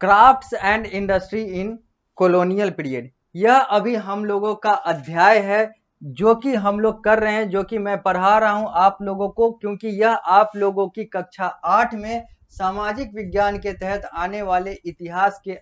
Crafts and industry in colonial period. यह अभी हम लोगों का अध्याय है जो कि हम लोग कर रहे हैं, जो कि मैं पढ़ा रहा हूं आप लोगों को, क्योंकि यह आप लोगों की कक्षा 8 में सामाजिक विज्ञान के तहत आने वाले इतिहास के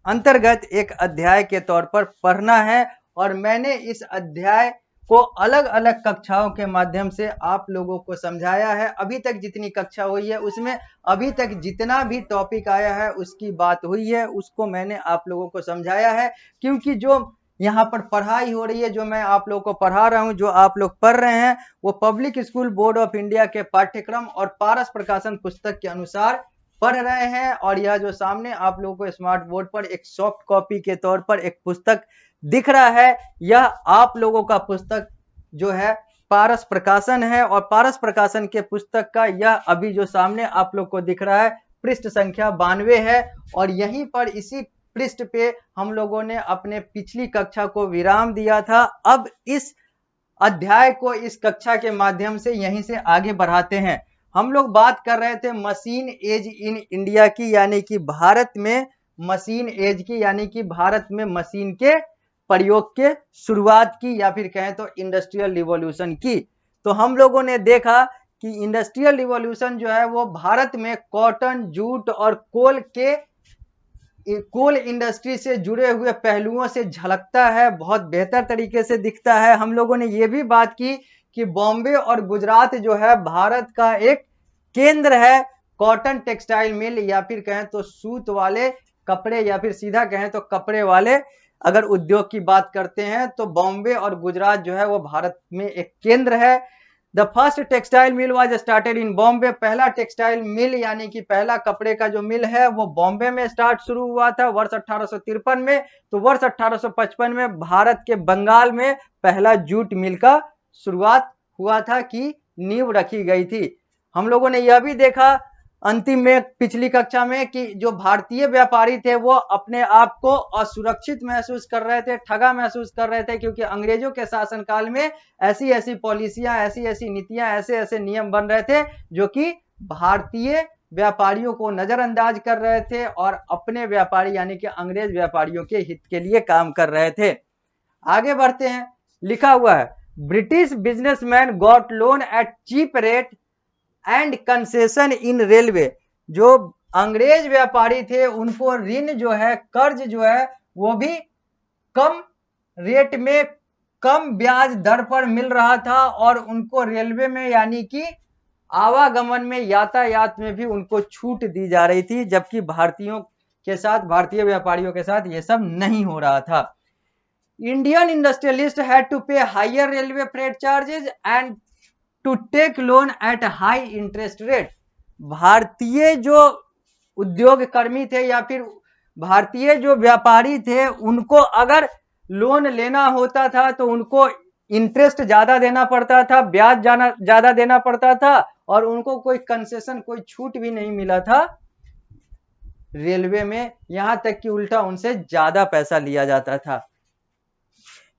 अंतर्गत एक अध्याय के तौर पर पढ़ना है। और मैंने इस अध्याय को अलग अलग कक्षाओं के माध्यम से आप लोगों को समझाया है। अभी तक जितनी कक्षा हुई है उसमें अभी तक जितना भी टॉपिक आया है उसकी बात हुई है, उसको मैंने आप लोगों को समझाया है। क्योंकि जो यहाँ पर पढ़ाई हो रही है, जो मैं आप लोगों को पढ़ा रहा हूँ, जो आप लोग पढ़ रहे हैं, वो public school board of India के पाठ्यक्रम और पारस प्रकाशन पुस्तक के अनुसार पढ़ रहे हैं। और यह जो सामने आप लोगों को स्मार्ट बोर्ड पर एक सॉफ्ट कॉपी के तौर पर एक पुस्तक दिख रहा है, यह आप लोगों का पुस्तक जो है पारस प्रकाशन है। और पारस प्रकाशन के पुस्तक का यह अभी जो सामने आप लोग को दिख रहा है पृष्ठ संख्या 92 है। और यहीं पर इसी पृष्ठ पे हम लोगों ने अपने पिछली कक्षा को विराम दिया था। अब इस अध्याय को इस कक्षा के माध्यम से यहीं से आगे बढ़ाते हैं। हम लोग बात कर रहे थे मशीन एज इन इंडिया की, यानी कि भारत में मशीन एज की, यानी कि भारत में मशीन के प्रयोग के शुरुआत की, या फिर कहें तो इंडस्ट्रियल रिवॉल्यूशन की। तो हम लोगों ने देखा कि इंडस्ट्रियल रिवॉल्यूशन जो है वो भारत में कॉटन, जूट और कोल इंडस्ट्री से जुड़े हुए पहलुओं से झलकता है, बहुत बेहतर तरीके से दिखता है। हम लोगों ने ये भी बात की कि बॉम्बे और गुजरात जो है भारत का एक केंद्र है कॉटन टेक्सटाइल मिल, या फिर कहें तो सूत वाले कपड़े, या फिर सीधा कहें तो कपड़े वाले अगर उद्योग की बात करते हैं तो बॉम्बे और गुजरात जो है वो भारत में एक केंद्र है। The first textile mill was started in Bombay. पहला टेक्सटाइल मिल यानी कि पहला कपड़े का जो मिल है वो बॉम्बे में शुरू हुआ था वर्ष 1853 में। तो वर्ष 1855 में भारत के बंगाल में पहला जूट मिल का शुरुआत हुआ था कि नींव रखी गई थी। हम लोगों ने यह भी देखा अंतिम में पिछली कक्षा में कि जो भारतीय व्यापारी थे वो अपने आप को असुरक्षित महसूस कर रहे थे, ठगा महसूस कर रहे थे, क्योंकि अंग्रेजों के शासनकाल में ऐसी ऐसी पॉलिसियां, ऐसी ऐसी नीतियां, ऐसे ऐसे नियम बन रहे थे जो कि भारतीय व्यापारियों को नजरअंदाज कर रहे थे और अपने व्यापारी यानी कि अंग्रेज व्यापारियों के हित के लिए काम कर रहे थे। आगे बढ़ते हैं, लिखा हुआ है British businessman got loan at cheap rate and concession in railway. जो अंग्रेज व्यापारी थे उनको ऋण जो है, कर्ज जो है वो भी कम रेट में, कम ब्याज दर पर मिल रहा था, और उनको रेलवे में यानी कि आवागमन में, यातायात में भी उनको छूट दी जा रही थी, जबकि भारतीयों के साथ, भारतीय व्यापारियों के साथ ये सब नहीं हो रहा था। Indian industrialist had to pay higher railway freight charges and to take loan at high interest rate. भारतीय जो उद्योग कर्मी थे या फिर भारतीय जो व्यापारी थे उनको अगर लोन लेना होता था तो उनको इंटरेस्ट ज्यादा देना पड़ता था, ब्याज ज्यादा देना पड़ता था, और उनको कोई कंसेशन, कोई छूट भी नहीं मिला था रेलवे में, यहां तक कि उल्टा उनसे ज्यादा पैसा लिया जाता था।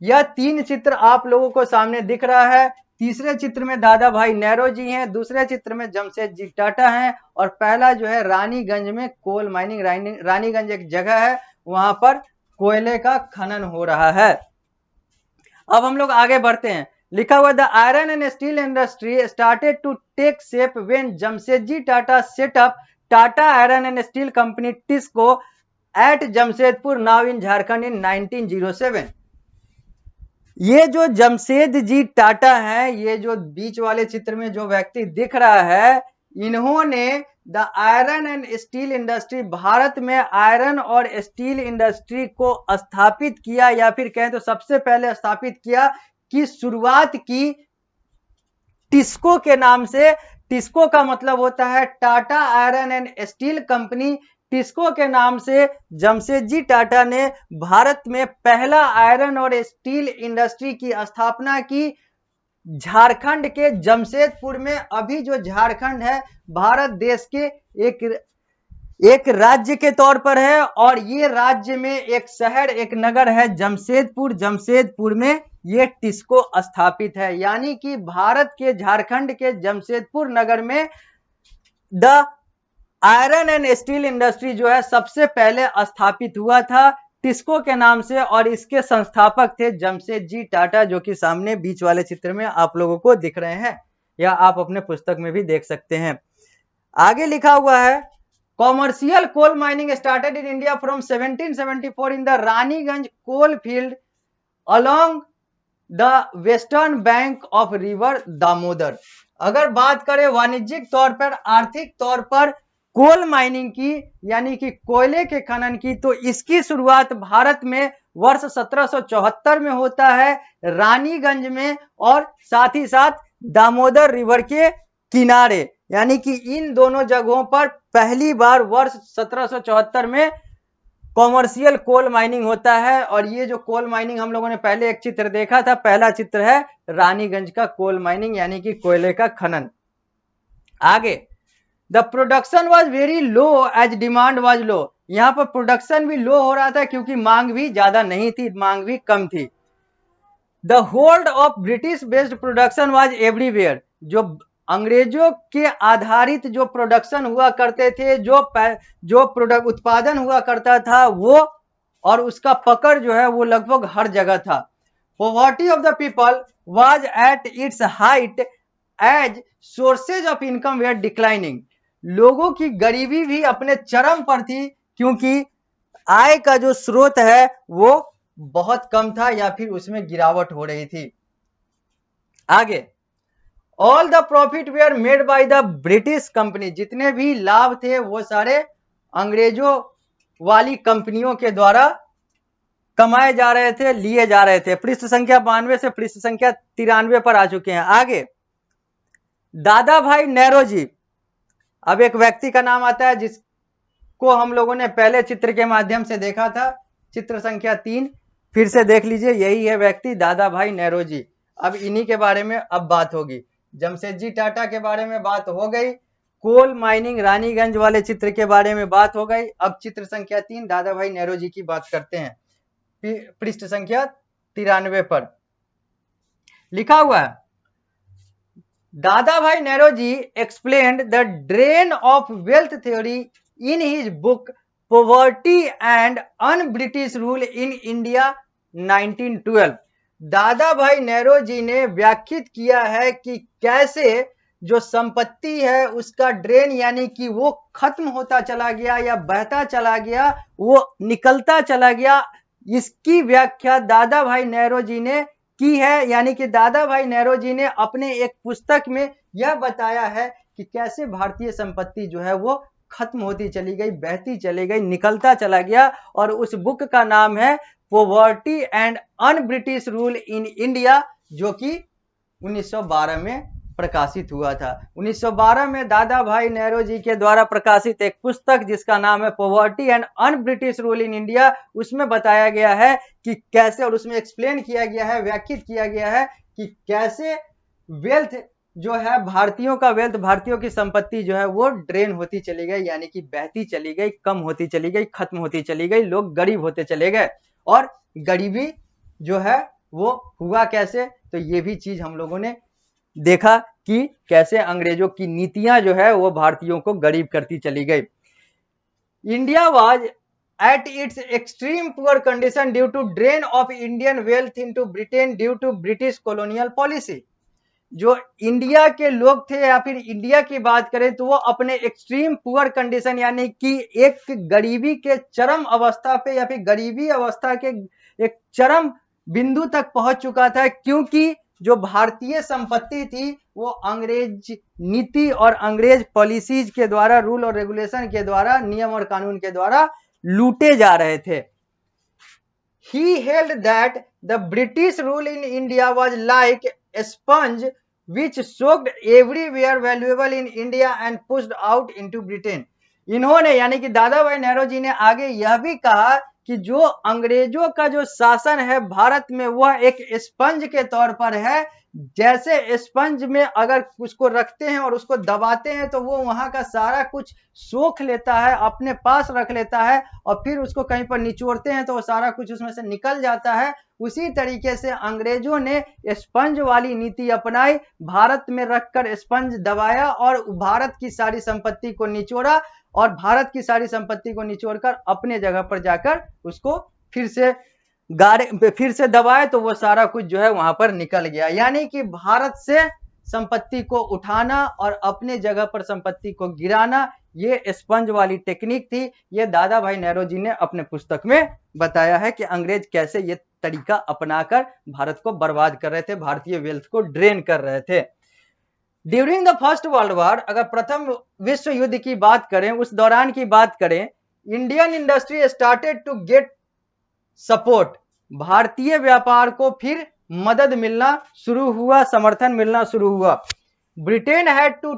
यह 3 चित्र आप लोगों को सामने दिख रहा है। तीसरे चित्र में दादा भाई नेहरू जी हैं, दूसरे चित्र में जमशेदजी टाटा हैं, और पहला जो है रानीगंज में कोल माइनिंग, रानीगंज एक जगह है वहां पर कोयले का खनन हो रहा है। अब हम लोग आगे बढ़ते हैं, लिखा हुआ the iron and steel industry started to take shape when Jamshedji Tata set up Tata iron and steel company TISCO at Jamshedpur now in Jharkhand in 1907। ये जो जमशेद जी टाटा है, ये जो बीच वाले चित्र में जो व्यक्ति दिख रहा है, इन्होंने the iron and steel industry, Bharat में आयरन और स्टील इंडस्ट्री को स्थापित किया, या फिर कहें तो सबसे पहले स्थापित किया, की शुरुआत की टिस्को के नाम से। टिस्को का मतलब होता है Tata iron and steel company. TISCO के नाम से जमशेदजी टाटा ने भारत में पहला आयरन और स्टील इंडस्ट्री की स्थापना की झारखंड के जमशेदपुर में। अभी जो झारखंड है भारत देश के एक राज्य के तौर पर है, और ये राज्य में एक शहर, एक नगर है जमशेदपुर। जमशेदपुर में ये टिस्को स्थापित है, यानी कि भारत के झारखंड के जमशेदपुर नगर में the iron and steel industry जो है सबसे पहले स्थापित हुआ था टिस्को के नाम से, और इसके संस्थापक थे जमशेदजी टाटा, जो कि सामने बीच वाले चित्र में आप लोगों को दिख रहे हैं, या आप अपने पुस्तक में भी देख सकते हैं। आगे लिखा हुआ है commercial coal mining started in India from 1774 in the Raniganj coal field along the western bank of river Damodar. अगर बात करें वाणिज्यिक तौर पर, आर्थिक तौर पर कोल माइनिंग की, यानी कि कोयले के खनन की, तो इसकी शुरुआत भारत में वर्ष 1774 में होता है रानीगंज में, और साथ ही साथ दामोदर रिवर के किनारे, यानी कि इन दोनों जगहों पर पहली बार वर्ष 1774 में कॉमर्शियल कोल माइनिंग होता है। और ये जो कोल माइनिंग हम लोगों ने पहले एक चित्र देखा था, पहला चित्र है रानीगंज का कोल माइनिंग, यानी कि कोयले का खनन। आगे, the production was very low as demand was low. यहां पर प्रोडक्शन भी लो हो रहा था क्योंकि मांग भी ज्यादा नहीं थी, मांग भी कम थी। The hold of British based production was everywhere. जो अंग्रेजों के आधारित जो प्रोडक्शन हुआ करते थे, जो प्रोडक्ट उत्पादन हुआ करता था, वो और उसका पकड़ जो है वो लगभग हर जगह था। Poverty of the people was at its height as sources of income were declining. लोगों की गरीबी भी अपने चरम पर थी क्योंकि आय का जो स्रोत है वो बहुत कम था, या फिर उसमें गिरावट हो रही थी। आगे, all the profit were made by the British company. जितने भी लाभ थे वो सारे अंग्रेजों वाली कंपनियों के द्वारा कमाए जा रहे थे, लिए जा रहे थे। पृष्ठ संख्या 92 से पृष्ठ संख्या 93 पर आ चुके हैं। आगे, दादा भाई नेरोजी। अब एक व्यक्ति का नाम आता है जिसको हम लोगों ने पहले चित्र के माध्यम से देखा था, चित्र संख्या 3, फिर से देख लीजिए, यही है व्यक्ति दादा भाई नेरोजी। अब इन्हीं के बारे में अब बात होगी। जमशेदजी टाटा के बारे में बात हो गई, कोल माइनिंग रानीगंज वाले चित्र के बारे में बात हो गई। अब चित्र संख्या 3 दादा भाई नेरोजी की बात करते हैं। पृष्ठ संख्या 93 पर लिखा हुआ है, Dadabhai Naoroji explained the drain of wealth theory in his book poverty and un British rule in India 1912। Dadabhai नेरोजी ने व्याख्यात किया है कि कैसे जो संपत्ति है उसका ड्रेन, यानी कि वो खत्म होता चला गया या बहता चला गया, वो निकलता चला गया। इसकी व्याख्या दादा भाई नेरोजी ने की है, यानी कि दादा भाई नेरोजी ने अपने एक पुस्तक में यह बताया है कि कैसे भारतीय संपत्ति जो है वो खत्म होती चली गई, बहती चली गई, निकलता चला गया। और उस बुक का नाम है poverty and un British rule in India, जो कि 1912 में प्रकाशित हुआ था। 1912 में दादा भाई नेरोजी के द्वारा प्रकाशित एक पुस्तक जिसका नाम है poverty and un British rule in India, उसमें बताया गया है कि कैसे, और उसमें एक्सप्लेन किया गया है, व्याख्यात किया गया है कि कैसे वेल्थ जो है, भारतीयों का वेल्थ, भारतीयों की संपत्ति जो है वो ड्रेन होती चली गई, यानी कि बहती चली गई, कम होती चली गई, खत्म होती चली गई, लोग गरीब होते चले गए। और गरीबी जो है वो हुआ कैसे, तो ये भी चीज हम लोगों ने देखा कि कैसे अंग्रेजों की नीतियां जो है वो भारतीयों को गरीब करती चली गई। India was at its extreme poor condition due to drain of Indian wealth into Britain due to British colonial policy. जो इंडिया के लोग थे, या फिर इंडिया की बात करें, तो वो अपने एक्सट्रीम पुअर कंडीशन, यानी कि एक गरीबी के चरम अवस्था पे, या फिर गरीबी अवस्था के एक चरम बिंदु तक पहुंच चुका था, क्योंकि जो भारतीय संपत्ति थी वो अंग्रेज नीति और अंग्रेज पॉलिसीज के द्वारा, रूल और रेगुलेशन के द्वारा, नियम और कानून के द्वारा लूटे जा रहे थे। He held that the British rule in India was like a sponge which soaked everywhere valuable in India and pushed out into Britain. इन्होंने, यानी कि दादा भाई नेहरू जी ने आगे यह भी कहा कि जो अंग्रेजों का जो शासन है भारत में, वह एक स्पंज के तौर पर है। जैसे स्पंज में अगर उसको रखते हैं और उसको दबाते हैं तो वो वहां का सारा कुछ सोख लेता है, अपने पास रख लेता है, और फिर उसको कहीं पर निचोड़ते हैं तो वो सारा कुछ उसमें से निकल जाता है। उसी तरीके से अंग्रेजों ने स्पंज वाली नीति अपनाई, भारत में रखकर स्पंज दबाया और भारत की सारी संपत्ति को निचोड़ा, और भारत की सारी संपत्ति को निचोड़कर अपने जगह पर जाकर उसको फिर से दबाए तो वो सारा कुछ जो है वहां पर निकल गया। यानी कि भारत से संपत्ति को उठाना और अपने जगह पर संपत्ति को गिराना, ये स्पंज वाली टेक्निक थी। ये दादा भाई नेहरू जी ने अपने पुस्तक में बताया है कि अंग्रेज कैसे ये तरीका अपनाकर भारत को बर्बाद कर रहे थे, भारतीय वेल्थ को ड्रेन कर रहे थे। During the first world war, अगर प्रथम विश्व युद्ध की बात करें, उस दौरान की बात करें, Indian industry started to get support, भारतीय व्यापार को फिर मदद मिलना शुरू हुआ, समर्थन मिलना शुरू हुआ। Britain had to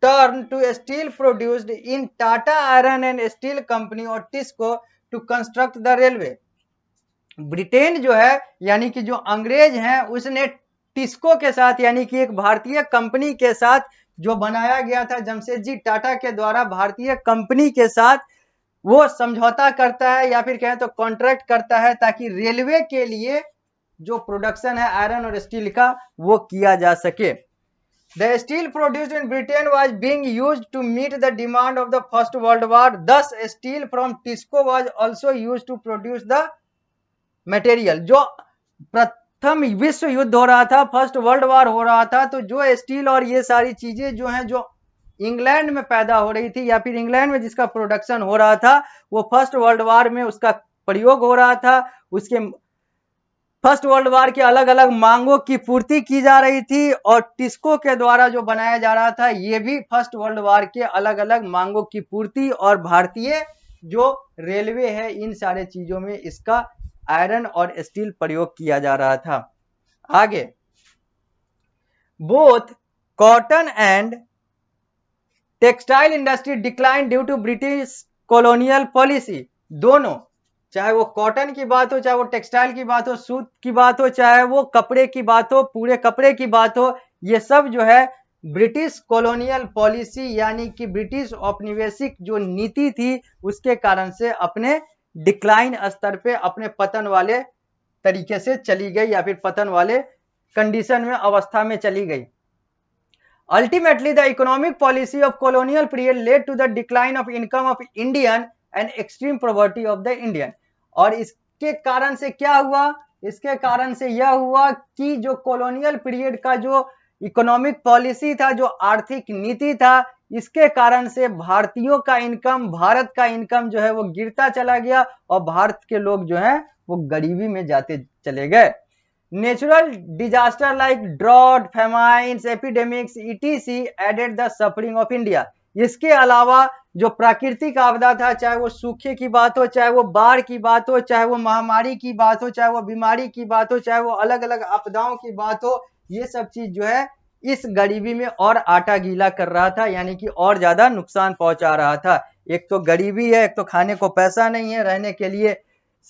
turn to steel produced in Tata iron and steel company और TISCO to construct the railway. Britain जो है यानी कि जो अंग्रेज हैं, उसने टिस्को के साथ यानी कि एक भारतीय कंपनी के साथ जो बनाया गया था जमशेदजी टाटा के द्वारा, भारतीय कंपनी के साथ वो समझौता करता है या फिर कहें तो कॉन्ट्रैक्ट करता है ताकि रेलवे के लिए जो प्रोडक्शन है आयरन और स्टील का वो किया जा सके। The steel produced in Britain was being used to meet the demand of the First World War. Thus, steel from Tisco was also used to produce the material. जो प्रथम विश्व युद्ध हो रहा था, फर्स्ट वर्ल्ड वॉर हो रहा था, तो जो स्टील और ये सारी चीजें जो हैं जो इंग्लैंड में पैदा हो रही थी या फिर इंग्लैंड में जिसका प्रोडक्शन हो रहा था, वो फर्स्ट वर्ल्ड वॉर में उसका प्रयोग हो रहा था। उसके फर्स्ट वर्ल्ड वॉर के अलग अलग मांगों की पूर्ति की जा रही थी और टिस्को के द्वारा जो बनाया जा रहा था ये भी फर्स्ट वर्ल्ड वॉर के अलग अलग मांगों की पूर्ति और भारतीय जो रेलवे है इन सारे चीजों में इसका आयरन और स्टील प्रयोग किया जा रहा था। आगे, both cotton and textile industry decline due to British colonial policy. दोनों, चाहे वो कॉटन की बात हो, चाहे वो टेक्सटाइल की बात हो, सूत की बात हो, चाहे वो कपड़े की बात हो, पूरे कपड़े की बात हो, ये सब जो है ब्रिटिश कॉलोनियल पॉलिसी यानी कि ब्रिटिश औपनिवेशिक जो नीति थी उसके कारण से अपने डिक्लाइन स्तर पे, अपने पतन वाले तरीके से चली गई या फिर पतन वाले कंडीशन में, अवस्था में चली गई। Ultimately, the economic policy of colonial period led to the decline of income of Indian and extreme poverty of the Indian। और इसके कारण से क्या हुआ? इसके कारण से यह हुआ कि जो कॉलोनियल पीरियड का जो इकोनॉमिक पॉलिसी था, जो आर्थिक नीति था, इसके कारण से भारतीयों का इनकम, भारत का इनकम जो है वो गिरता चला गया और भारत के लोग जो है वो गरीबी में जाते चले गए। Natural disaster like drought, famines, epidemics, etc. added the suffering of India। इसके अलावा जो प्राकृतिक आपदा था, चाहे वो सूखे की बात हो, चाहे वो बाढ़ की बात हो, चाहे वो महामारी की बात हो, चाहे वो बीमारी की बात हो, चाहे वो अलग अलग आपदाओं की बात हो, ये सब चीज जो है इस गरीबी में और आटा गीला कर रहा था, यानी कि और ज्यादा नुकसान पहुंचा रहा था। एक तो गरीबी है, एक तो खाने को पैसा नहीं है, रहने के लिए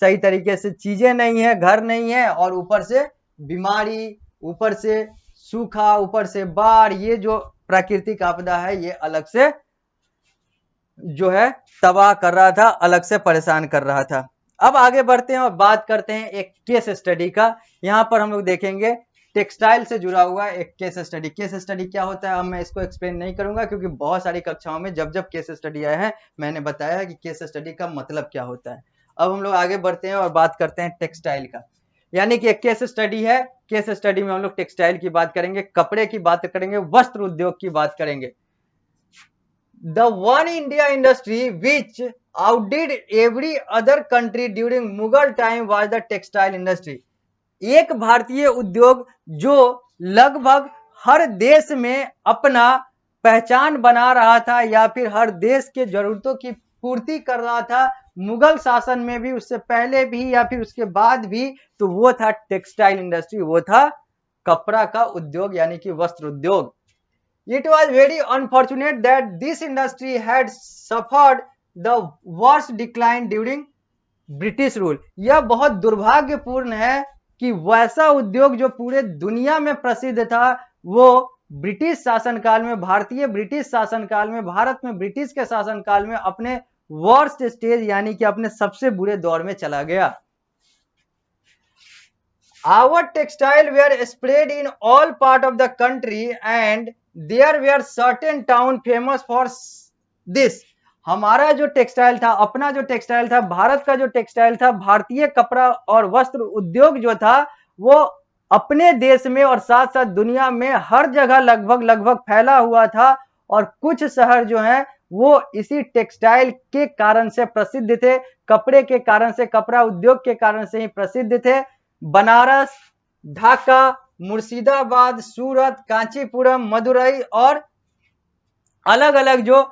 सही तरीके से चीजें नहीं है, घर नहीं है, और ऊपर से बीमारी, ऊपर से सूखा, ऊपर से बाढ़, ये जो प्राकृतिक आपदा है ये अलग से जो है तबाह कर रहा था, अलग से परेशान कर रहा था। अब आगे बढ़ते हैं और बात करते हैं एक केस स्टडी का। यहां पर हम लोग देखेंगे टेक्सटाइल से जुड़ा हुआ एक केस स्टडी। केस स्टडी क्या होता है अब मैं इसको एक्सप्लेन नहीं करूंगा क्योंकि बहुत सारी कक्षाओं में जब जब केस स्टडी आया है मैंने बताया कि केस स्टडी का मतलब क्या होता है। अब हम लोग आगे बढ़ते हैं और बात करते हैं टेक्सटाइल का, यानी कि एक केस स्टडी है। केस स्टडी में हम लोग टेक्सटाइल की बात करेंगे, कपड़े की बात करेंगे, वस्त्र उद्योग की बात करेंगे। The one India industry which outdid every other country during Mughal time was the textile industry। एक भारतीय उद्योग जो लगभग हर देश में अपना पहचान बना रहा था या फिर हर देश के जरूरतों की पूर्ति कर रहा था, मुगल शासन में भी, उससे पहले भी या फिर उसके बाद भी, तो वो था टेक्सटाइल इंडस्ट्री, वो था कपड़ा का उद्योग यानी कि वस्त्र उद्योग। It was very unfortunate that this industry had suffered the worst decline during British rule। यह बहुत दुर्भाग्यपूर्ण है कि वैसा उद्योग जो पूरे दुनिया में प्रसिद्ध था वो ब्रिटिश शासनकाल में, भारतीय ब्रिटिश शासनकाल में, भारत में ब्रिटिश के शासनकाल में अपने वर्स्ट स्टेज यानी कि अपने सबसे बुरे दौर में चला गया। Our textile were spread in all part of the country and there were certain towns famous for this, हमारा जो टेक्सटाइल था, अपना जो टेक्सटाइल था, भारत का जो टेक्सटाइल था, भारतीय कपड़ा और वस्त्र उद्योग जो था, वो अपने देश में और साथ साथ दुनिया में हर जगह लगभग लगभग फैला हुआ था। और कुछ शहर जो हैं वो इसी टेक्सटाइल के कारण से प्रसिद्ध थे, कपड़े के कारण से, कपड़ा उद्योग के कारण से ही प्रसिद्ध थे। बनारस, ढाका, मुर्शिदाबाद, सूरत, कांचीपुरम, मदुरई और अलग अलग जो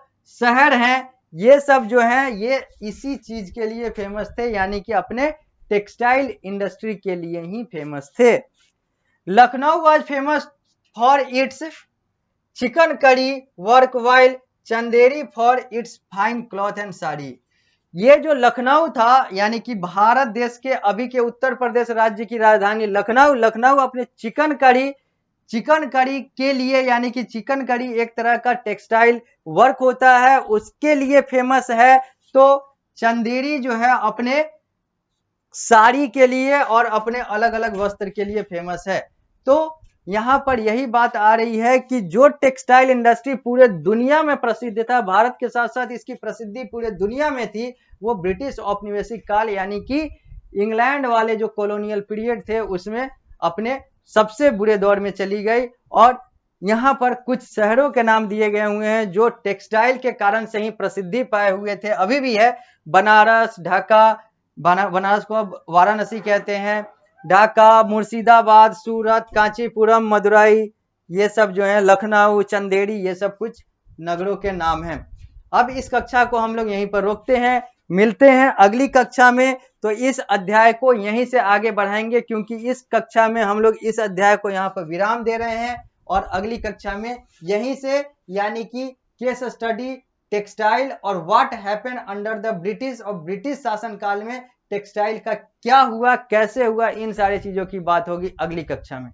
शहर हैं, ये सब जो हैं ये इसी चीज के लिए फेमस थे, यानी कि अपने टेक्सटाइल इंडस्ट्री के लिए ही फेमस थे। Lucknow was famous for its chicken curry work, while Chanderi for its fine cloth and sari. ये जो लखनऊ था, यानी कि भारत देश के अभी के उत्तर प्रदेश राज्य की राजधानी लखनऊ, लखनऊ अपने चिकन करी के लिए, यानी कि चिकन करी एक तरह का टेक्सटाइल वर्क होता है, उसके लिए फेमस है। तो चंदेरी जो है अपने साड़ी के लिए और अपने अलग अलग वस्त्र के लिए फेमस है। तो यहां पर यही बात आ रही है कि जो टेक्सटाइल इंडस्ट्री पूरे दुनिया में प्रसिद्ध था, भारत के साथ साथ इसकी प्रसिद्धि पूरे दुनिया में थी, वो ब्रिटिश औपनिवेशिक काल यानी कि इंग्लैंड वाले जो कॉलोनियल पीरियड थे उसमें अपने सबसे बुरे दौर में चली गई। और यहाँ पर कुछ शहरों के नाम दिए गए हुए हैं जो टेक्सटाइल के कारण से ही प्रसिद्धि पाए हुए थे, अभी भी है। बनारस, ढाका, बनारस को वाराणसी कहते हैं, ढाका, मुर्शिदाबाद, सूरत, कांचीपुरम, मदुरई, ये सब जो है, लखनऊ, चंदेरी, ये सब कुछ नगरों के नाम हैं। अब इस कक्षा को हम लोग यहीं पर रोकते हैं, मिलते हैं अगली कक्षा में। तो इस अध्याय को यहीं से आगे बढ़ाएंगे, क्योंकि इस कक्षा में हम लोग इस अध्याय को यहाँ पर विराम दे रहे हैं और अगली कक्षा में यहीं से, यानी कि केस स्टडी टेक्सटाइल और what happened under the British, और ब्रिटिश शासनकाल में टेक्सटाइल का क्या हुआ, कैसे हुआ, इन सारी चीजों की बात होगी अगली कक्षा में।